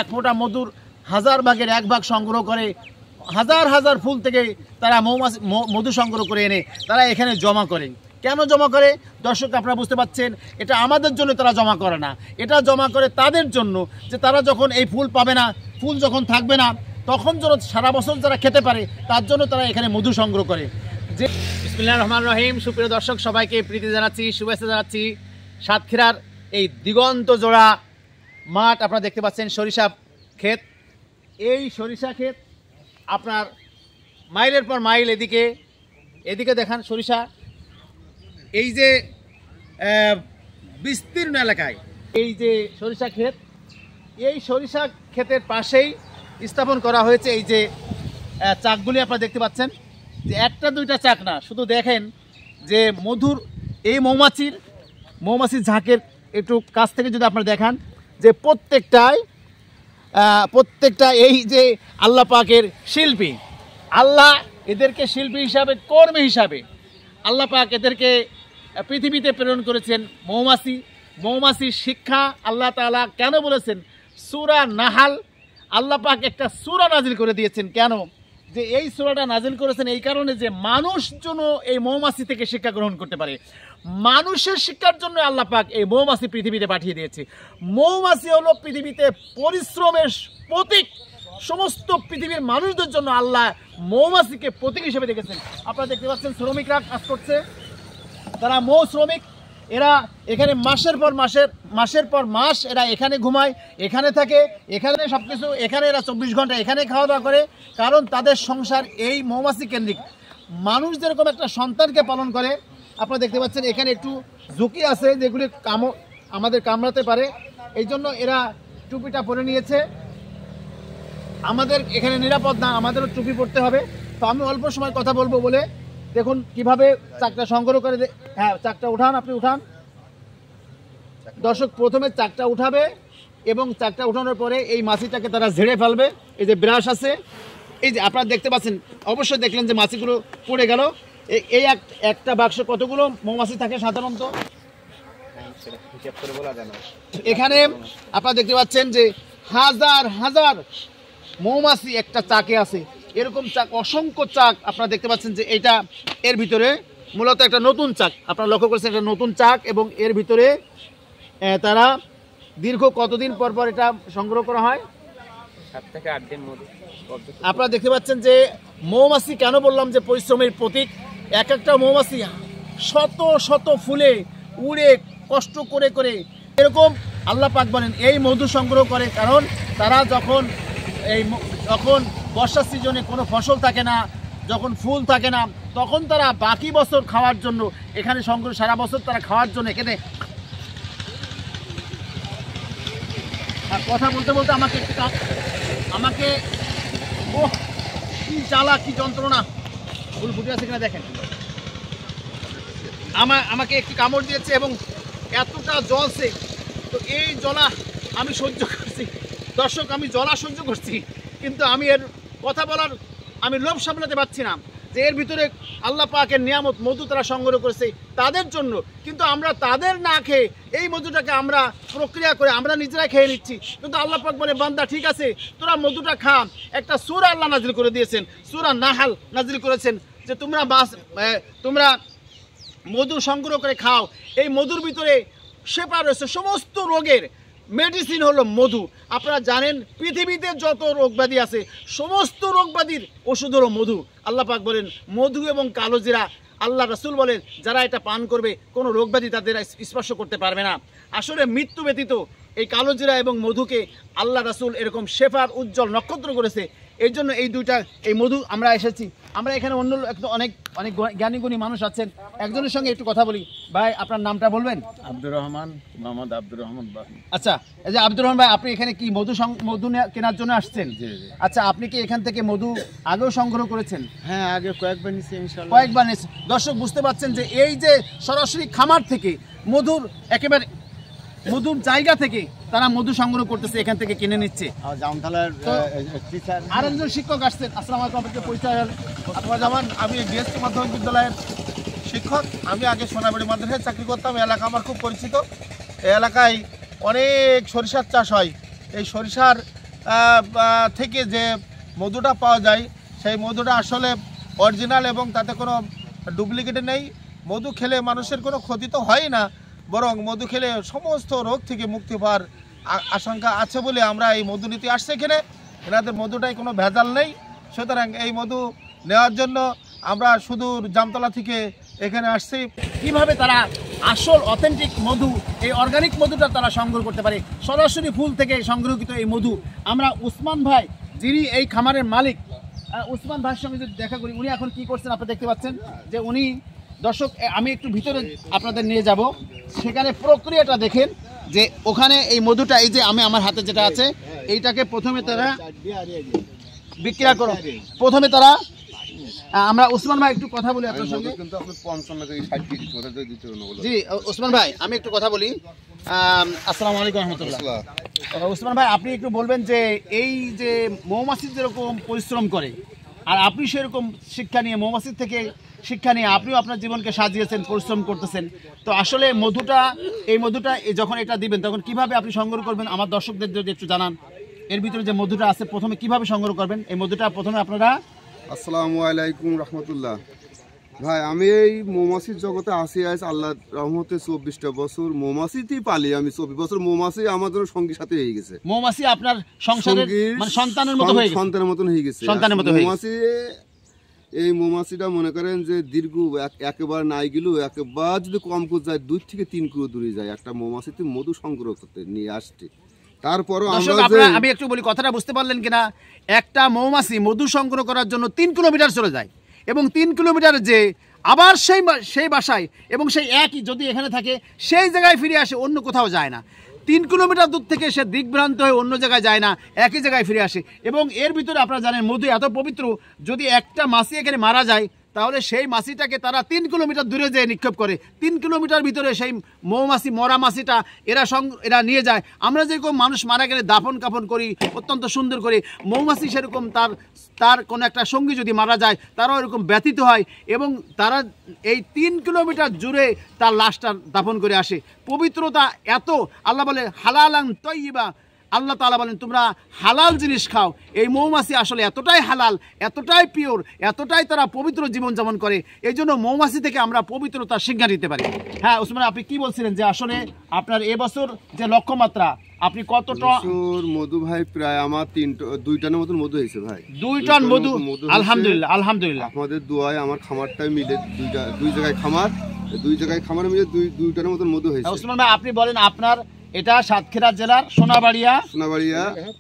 এক ফোঁটা মধুর 1000 ভাগের 1 ভাগ সংগ্রহ করে, হাজার হাজার ফুল থেকে তারা মধু সংগ্রহ করে এনে তারা এখানে জমা করে। কেন জমা করে দর্শক আপনারা বুঝতে পাচ্ছেন, এটা আমাদের জন্য তারা জমা করে না, এটা জমা করে তাদের জন্য, যে তারা যখন এই ফুল পাবে না, ফুল যখন থাকবে না, তখন যেন সারা বছর যারা খেতে পারে তার জন্য তারা এখানে মধু সংগ্রহ করে। যে বিসমিল্লাহির রহমানির রহিম, সুপ্রিয় দর্শক সবাইকে প্রীতি জানাচ্ছি, শুভেচ্ছা জানাচ্ছি। সাতক্ষীরার এই দিগন্ত জোড়া মাঠ আপনারা দেখতে পাচ্ছেন, সরিষা ক্ষেত। এই সরিষা ক্ষেত আপনার মাইলের পর মাইল এদিকে দেখান সরিষা। এই যে বিস্তীর্ণ এলাকায় এই যে সরিষা ক্ষেত, এই সরিষা ক্ষেতের পাশেই স্থাপন করা হয়েছে এই যে চাকগুলি আপনারা দেখতে পাচ্ছেন, যে একটা দুইটা চাক না, শুধু দেখেন যে মধুর এই মৌমাছির ঝাঁকের একটু কাছ থেকে যদি আপনারা দেখান, যে প্রত্যেকটা এই যে আল্লাহ পাকের শিল্পী, আল্লাহ এদেরকে শিল্পী হিসাবে, কর্মী হিসাবে আল্লাহ পাক এদেরকে পৃথিবীতে প্রেরণ করেছেন। মৌমাছির শিক্ষা আল্লাহ তাআলা কেন বলেছেন? সূরা নাহাল আল্লাহ পাক একটা সূরা নাজিল করে দিয়েছেন। কেন? যে এই সূরাটা নাজিল করেছেন এই কারণে যে মানুষ যেন এই মৌমাছি থেকে শিক্ষা গ্রহণ করতে পারে। মানুষের শিক্ষার জন্য আল্লাহ পাক এই মৌমাছি পৃথিবীতে পাঠিয়ে দিয়েছে। মৌমাছি হলো পৃথিবীতে পরিশ্রমের প্রতীক। সমস্ত পৃথিবীর মানুষদের জন্য আল্লাহ মৌমাছিকে প্রতীক হিসেবে দেখেছেন। আপনারা দেখতে পাচ্ছেন শ্রমিকরা কাজ করছে, তারা মৌ শ্রমিক। এরা এখানে মাসের পর মাস এরা এখানে ঘুমায়, এখানে থাকে, এখানে সব কিছু, এখানে এরা 24 ঘন্টা এখানে খাওয়া দাওয়া করে। কারণ তাদের সংসার এই মৌমাছি কেন্দ্রিক। মানুষ যেরকম একটা সন্তানকে পালন করে, আপনারা দেখতে পাচ্ছেন এখানে একটু ঝুঁকি আছে, যেগুলি আমাদের কামড়াতে পারে। এই জন্য এরা টুপিটা পরে নিয়েছে। আমাদের এখানে নিরাপদ না, আমাদেরও টুপি পরতে হবে। তো আমি অল্প সময় কথা বলবো বলে দেখুন কিভাবে চাকটা সংগ্রহ করে। হ্যাঁ, চাকটা উঠান, আপনি উঠান। দর্শক প্রথমে চাকটা উঠাবে এবং চাকটা উঠানোর পরে এই মাছিটাকে তারা ঝেড়ে ফেলবে। এই যে ব্রাশ আছে, এই যে আপনারা দেখতে পাচ্ছেন, অবশ্যই দেখলেন যে মাছিগুলো পড়ে গেল। এই একটা বাক্স কতগুলো মৌমাছি থাকে সাধারণত? এখানে আপনারা দেখতে পাচ্ছেন যে হাজার হাজার মৌমাছি একটা চাকে আছে। এরকম চাক, অসংখ্য চাক আপনারা দেখতে পাচ্ছেন যে এটা এর ভিতরে মূলত একটা নতুন চাক। আপনারা লক্ষ্য করেছেন একটা নতুন চাক, এবং এর ভিতরে তারা দীর্ঘ কতদিন পর পর এটা সংগ্রহ করা হয়? 7 থেকে 8 দিন মতো। আপনারা দেখতে পাচ্ছেন যে মৌমাছি কেন বললাম যে পরিশ্রমের প্রতীক। এক একটা মৌমাছি শত শত ফুলে উড়ে কষ্ট করে করে এরকম আল্লাহ পাক বলেন এই মধু সংগ্রহ করে। কারণ তারা যখন বর্ষার সিজনে কোনো ফসল থাকে না, যখন ফুল থাকে না, তখন তারা বাকি বছর খাওয়ার জন্য এখানে সংগ্রহ, সারা বছর তারা খাওয়ার জন্য এখানে। কথা বলতে বলতে আমাকে ও কি জ্বালা, কি যন্ত্রণা। ফুল ফুটে আছে কিনা দেখেন। আমাকে একটি কামড় দিয়েছে এবং এতটা জ্বলছে। তো এই জ্বলা আমি সহ্য করছি দর্শক, আমি জ্বলা সহ্য করছি, কিন্তু আমি এর কথা বলার আমি লোভ সামলাতে পারছি না। যে এর ভিতরে আল্লাহ পাকের নিয়ামত মধু তারা সংগ্রহ করেছে তাদের জন্য, কিন্তু আমরা তাদের না খেয়ে এই মধুটাকে আমরা প্রক্রিয়া করে আমরা নিজেরাই খেয়ে নিচ্ছি। কিন্তু আল্লাহ পাক বলে, বান্দা ঠিক আছে, তোরা মধুটা খা। একটা সূরা আল্লাহ নাজিল করে দিয়েছেন, সূরা নাহাল নাজিল করেছেন, যে তোমরা মধু সংগ্রহ করে খাও। এই মধুর ভিতরে শেফা রয়েছে, সমস্ত রোগের মেডিসিন হলো মধু। আপনারা জানেন পৃথিবীতে যত রোগব্যাধি আছে সমস্ত রোগব্যাধির ওষুধ হলো মধু। আল্লাহ পাক বলেন মধু এবং কালোজিরা, আল্লাহ রাসূল বলেন যারা এটা পান করবে কোনো রোগব্যাধি তাদের স্পর্শ করতে পারবে না। আসলে মৃত্যু ব্যতীত এই কালোজিরা এবং মধুকে আল্লাহ রাসূল এরকম শেফার উজ্জ্বল নক্ষত্র করেছে। এই জন্য এই দুইটা এই মধু আমরা এসেছি। আমরা এখানে অন্য অনেক অনেক জ্ঞানীগুণী মানুষ আছেন, একজনের সঙ্গে একটু কথা বলি। ভাই আপনার নামটা বলবেন? আব্দুর রহমান, মোহাম্মদ আব্দুর রহমান। আচ্ছা, এই যে আব্দুর রহমান ভাই, আপনি এখানে কি মধু কেনার জন্য আসছেন? জি জি। আচ্ছা, আপনি কি এখান থেকে মধু আগেও সংগ্রহ করেছেন? হ্যাঁ, আগে কয়েকবার নিয়েছি ইনশাআল্লাহ। কয়েকবার নিয়েছি। দর্শক বুঝতে পাচ্ছেন যে এই যে সরাসরি খামার থেকে মধুর একেবারে মধুর জায়গা থেকে তারা মধু সংগ্রহ করতেছে, এখান থেকে কিনে নিচ্ছে। আরেকজন শিক্ষক আসছেন, আসসালামু আলাইকুম, আপনাকে পরিচয়। আমি ডিএসসি মাধ্যমিক বিদ্যালয়ের শিক্ষক। আমি আগে সোনাবাড়ি মাদ্রাসায় চাকরি করতাম। এই এলাকা আমার খুব পরিচিত। এই এলাকায় অনেক সরিষার চাষ হয়। এই সরিষার থেকে যে মধুটা পাওয়া যায় সেই মধুটা আসলে অরিজিনাল এবং তাতে কোনো ডুপ্লিকেট নেই। মধু খেলে মানুষের কোনো ক্ষতি তো হয় না, বরং মধু খেলে সমস্ত রোগ থেকে মুক্তি পাওয়ার আশঙ্কা আছে বলে আমরা এই মধু নিতে আসছি এখানে। এনাদের মধুটাই কোনো ভেজাল নেই, সুতরাং এই মধু নেওয়ার জন্য আমরা সুদূর জামতলা থেকে এখানে আসছি। কিভাবে তারা আসল অথেন্টিক মধু, এই অর্গানিক মধুটা তারা সংগ্রহ করতে পারে, সরাসরি ফুল থেকে সংগ্রহকৃত এই মধু। আমরা উসমান ভাই, যিনি এই খামারের মালিক, উসমান ভাইয়ের সঙ্গে যদি দেখা করি, উনি এখন কি করছেন আপনারা দেখতে পাচ্ছেন যে উনি, দর্শক আমি একটু ভিতরে আপনাদের নিয়ে যাব, সেখানে প্রক্রিয়াটা দেখেন যে ওখানে এই মধুটা, এই যে আমি আমার হাতে যেটা আছে এইটাকে প্রথমে তারা বিক্রিয়া করো, প্রথমে তারা আমরা উসমান ভাই একটু কথা বলি আপনার সঙ্গে। জি উসমান ভাই, আমি একটু কথা বলি। আসসালামু আলাইকুম রহমতুল্লাহ। উসমান ভাই, আপনি একটু বলবেন যে এই যে মৌমাছি যেরকম পরিশ্রম করে আর আপনি সেরকম শিক্ষা নিয়ে, মৌমাছির থেকে শিক্ষা নিয়ে আপনিও আপনার জীবনকে সাজিয়েছেন, পরিশ্রম করতেছেন, তো আসলে মধুটা, এই মধুটা যখন এটা দিবেন তখন কিভাবে আপনি সংগ্রহ করবেন আমার দর্শকদের যদি একটু জানান। এর ভিতরে যে মধুটা আছে প্রথমে কিভাবে সংগ্রহ করবেন এই মধুটা? প্রথমে আপনারা আসসালামু আলাইকুম রহমতুল্লাহ। ভাই, আমি এই মৌমাছির জগতে আসি আজ আল্লাহ রহমতে 24টা বছর মৌমাছিতেই পালি আমি। 24 বছর মৌমাছি আমার জন্য সঙ্গী সাথে হয়ে গেছে। মৌমাছি আপনার সংসারের মানে সন্তানের মতো হয়ে গেছে, সন্তানের মতন হয়ে গেছে, সন্তানের মতো মৌমাছি। এই মৌমাছিটা মনে করেন যে দীর্ঘ একেবারে নাই গেলেও একবার যদি কম করে যায় 2 থেকে 3 কিলো দূরে যায় একটা মৌমাছিতে মধু সংগ্রহ করতে নিয়ে আসতে। তারপরও আমি একটু বলি, কথাটা বুঝতে পারলেন কিনা? একটা মৌমাছি মধু সংগ্রহ করার জন্য 3 কিলোমিটার চলে যায় এবং 3 কিলোমিটার যে আবার সেই বাসায় এবং সেই একই যদি এখানে থাকে সেই জায়গায় ফিরে আসে, অন্য কোথাও যায় না। 3 কিলোমিটার দূর থেকে সে দিকভ্রান্ত হয়ে অন্য জায়গায় যায় না, একই জায়গায় ফিরে আসে। এবং এর ভিতরে আপনারা জানেন মধু এত পবিত্র, যদি একটা মাছি এখানে মারা যায় তাহলে সেই মাছিটাকে তারা 3 কিলোমিটার দূরে যেয়ে নিক্ষেপ করে। 3 কিলোমিটার ভিতরে সেই মৌমাছি, মরা মাছিটা এরা নিয়ে যায়। আমরা যেরকম মানুষ মারা গেলে দাফন কাফন করি অত্যন্ত সুন্দর করে, মৌমাছি সেরকম তার কোনো একটা সঙ্গী যদি মারা যায় তারাও এরকম ব্যথিত হয় এবং তারা এই 3 কিলোমিটার জুড়ে তার লাশটা দাফন করে আসে। পবিত্রতা এত, আল্লাহ বলে হালালান তয়্যিবা, আল্লাহ তাআলা বলেন তোমরা হালাল জিনিস খাও। এই মৌমাছি আসলে এতটাই হালাল, এতটাই পিওর, এতটাই তারা পবিত্র জীবনযাপন করে, এই জন্য মৌমাছি থেকে আমরা পবিত্রতার শিক্ষা নিতে পারি। হ্যাঁ উসমান, আপনি কি বলছিলেন যে আসলে আপনার এবছর যে লক্ষ্যমাত্রা, আপনি কতটা মধু? ভাই প্রায় আমার 2 টনের মতন মধু হয়েছে ভাই। 2 টন মধু, আলহামদুলিল্লাহ আলহামদুলিল্লাহ। আমাদের দোয়ায় আমার খামারটাই মিলে 2 জায়গায় খামার, 2 জায়গায় খামার মিলে 2 টনের মতন মধু হয়েছে। উসমান ভাই, আপনি বলেন আপনার এটা সাতক্ষীরা জেলার সোনাবাড়িয়া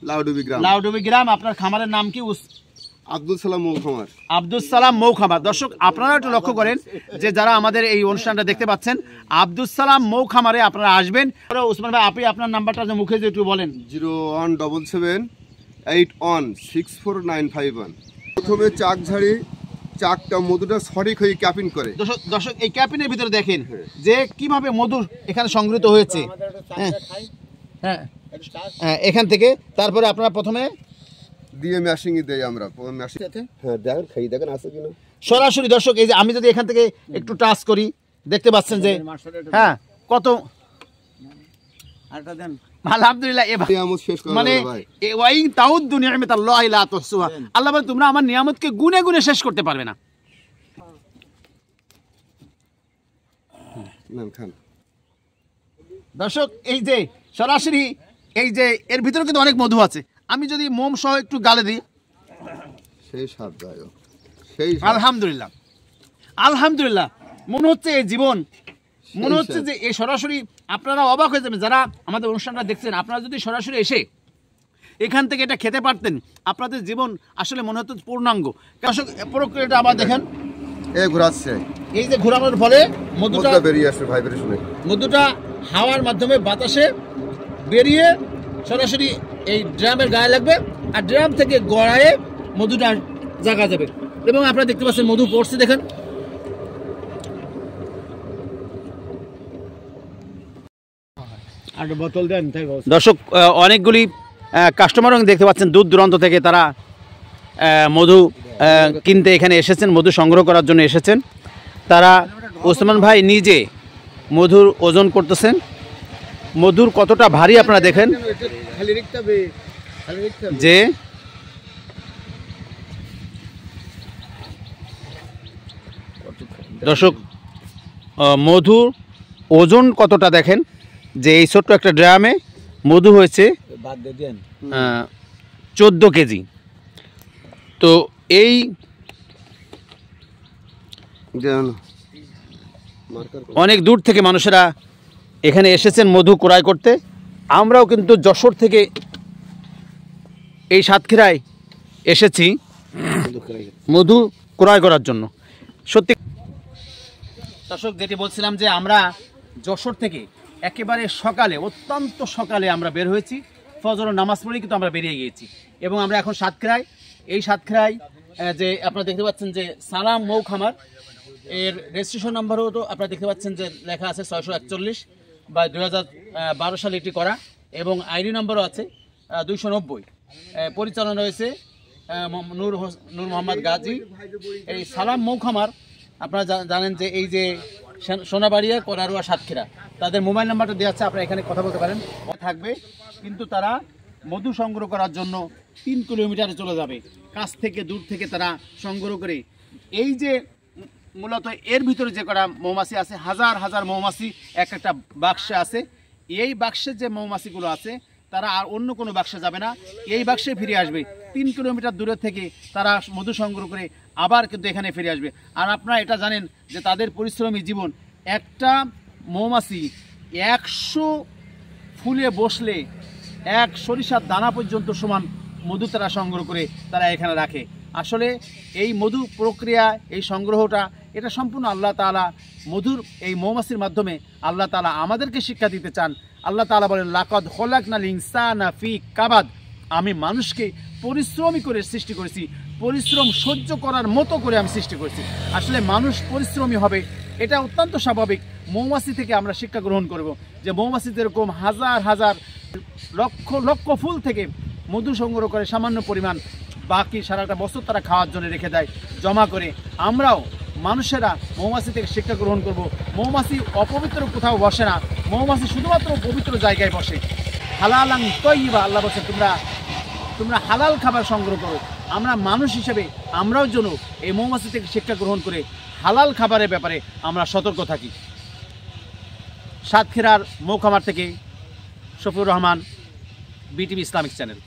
লাউডুবি গ্রাম, আপনার খামারের নাম কি? আব্দুল সালাম মৌ খামার। আব্দুল সালাম মৌ খামার। দর্শক আপনারা একটু লক্ষ্য করেন যে যারা আমাদের এই অনুষ্ঠানটা দেখতে পাচ্ছেন, আব্দুল সালাম মৌ খামারে আপনারা আসবেন। উসমান ভাই, আপনি আপনার নাম্বারটা যে মুখে যে একটু বলেন। 01778164951। প্রথমে চাকঝাড়ি চাকটা মধুটা সঠিক হয়ে ক্যাপিং করে। দর্শক এই ক্যাপিনের ভিতরে দেখেন যে কিভাবে মধু এখানে সংগৃহীত হয়েছে। হ্যাঁ হ্যাঁ, এখান থেকে তারপরে আপনারা প্রথমে দিয়ে ম্যাশিং দেই আমরা। হ্যাঁ দেখেন, খাই দেখেন আছে কিনা সরাসরি। দর্শক এই যে আমি যদি এখান থেকে একটু টাচ করি, দেখতে পাচ্ছেন যে হ্যাঁ কত আলহামদুলিল্লাহ। মানে আল্লাহ বলেন তোমরা আমার নিয়ামতকে গুনে গুনে শেষ করতে পারবে না। দর্শক এই যে সরাসরি এই যে এর ভিতরে কিন্তু অনেক মধু আছে। আমি যদি মোম সহ একটু গালে দিই, সেই স্বাদ, আলহামদুলিল্লাহ আলহামদুলিল্লাহ। মনে হচ্ছে এই জীবন, মনে হচ্ছে যে এই সরাসরি আপনারা অবাক হয়ে যাবেন যারা আমাদের অনুষ্ঠানটা দেখছেন। আপনারা যদি সরাসরি এসে এখান থেকে এটা খেতে পারতেন, আপনাদের জীবন আসলে মনে হতো পূর্ণাঙ্গ। দর্শক প্রক্রিয়াটা আবার দেখেন, এই যে ঘোরানোর ফলে মধুটা বেরিয়ে আসে, ভাইব্রেশনে মধুটা হাওয়ার মাধ্যমে বাতাসে বেরিয়ে সরাসরি এই ড্রামের গায়ে লাগবে আর ড্রাম থেকে গড়ায়ে মধুটা জাগা যাবে। এবং আপনারা দেখতে পাচ্ছেন মধু পড়ছে, দেখেন। দর্শক অনেকগুলি কাস্টমারও দেখতে পাচ্ছেন দূর দূরান্ত থেকে তারা মধু কিনতে এখানে এসেছেন, মধু সংগ্রহ করার জন্য এসেছেন। তারা ওসমান ভাই নিজে মধুর ওজন করতেছেন। মধুর কতটা ভারী আপনারা দেখেন। যে দর্শক মধুর ওজন কতটা দেখেন, যে এই ছোট্ট একটা ড্রামে মধু হয়েছে 14 কেজি। তো এই অনেক দূর থেকে মানুষেরা এখানে এসেছেন মধু ক্রয় করতে। আমরাও কিন্তু যশোর থেকে এই সাতক্ষীরায় এসেছি মধু ক্রয় করার জন্য। সত্যি দর্শক, যেটি বলছিলাম যে আমরা যশোর থেকে একেবারে সকালে, অত্যন্ত সকালে আমরা বের হয়েছি, ফজরের নামাজ পড়ে কিন্তু আমরা বেরিয়ে গিয়েছি এবং আমরা এখন সাতক্ষীরায়। এই সাতক্ষীরায় যে আপনারা দেখতে পাচ্ছেন যে সালাম মৌ খামার, এর রেজিস্ট্রেশন নাম্বারও তো আপনারা দেখতে পাচ্ছেন যে লেখা আছে 641 বা 2012 সালে এটি করা, এবং আইডি নম্বরও আছে 290। পরিচালনা রয়েছে নূর মোহাম্মদ গাজী। এই সালাম মৌ খামার আপনারা জানেন যে এই যে সোনাবাড়িয়া, কোরারুয়া, সাতক্ষীরা, তাদের মোবাইল নাম্বারটা দেওয়া আছে, আপনারা এখানে কথা বলতে পারেন, থাকবে। কিন্তু তারা মধু সংগ্রহ করার জন্য 3 কিলোমিটারে চলে যাবে, কাছ থেকে দূর থেকে তারা সংগ্রহ করে। এই যে মূলত এর ভিতরে যে কটা মৌমাছি আছে, হাজার হাজার মৌমাছি একটা বাক্সে আছে। এই বাক্সে যে মৌমাছিগুলো আছে তারা আর অন্য কোনো বাক্সে যাবে না, এই বাক্সে ফিরে আসবে। 3 কিলোমিটার দূরে থেকে তারা মধু সংগ্রহ করে আবার কিন্তু এখানে ফিরে আসবে। আর আপনারা এটা জানেন যে তাদের পরিশ্রমী জীবন। একটা মৌমাছি 100 ফুলে বসলে 1 সরিষার দানা পর্যন্ত সমান মধু তারা সংগ্রহ করে তারা এখানে রাখে। আসলে এই মধু প্রক্রিয়া, এই সংগ্রহটা, এটা সম্পূর্ণ আল্লাহ তাআলা মধুর এই মৌমাছির মাধ্যমে আল্লাহ তাআলা আমাদেরকে শিক্ষা দিতে চান। আল্লাহ তাআলা বলেন, লাকাদ খলাকনাল ইনসানা ফি কাবাদ, আমি মানুষকে পরিশ্রমী করে সৃষ্টি করেছি, পরিশ্রম সহ্য করার মতো করে আমি সৃষ্টি করেছি। আসলে মানুষ পরিশ্রমী হবে, এটা অত্যন্ত স্বাভাবিক। মৌমাছি থেকে আমরা শিক্ষা গ্রহণ করব যে মৌমাছি যেরকম হাজার হাজার লক্ষ লক্ষ ফুল থেকে মধু সংগ্রহ করে সামান্য পরিমাণ, বাকি সারাটা বছর তারা খাওয়ার জন্য রেখে দেয় জমা করে, আমরাও মানুষেরা মৌমাছি থেকে শিক্ষা গ্রহণ করব। মৌমাছি অপবিত্র কোথাও বসে না, মৌমাছি শুধুমাত্র পবিত্র জায়গায় বসে। হালালান তয়্যিবা, আল্লাহ বলছে তোমরা হালাল খাবার সংগ্রহ করো। আমরা মানুষ হিসেবে আমরাও যেন এই মৌমাছি থেকে শিক্ষা গ্রহণ করে হালাল খাবারের ব্যাপারে আমরা সতর্ক থাকি। সাতক্ষীরার মৌ খামার থেকে Shafiur Rahman, BTV Islamic channel.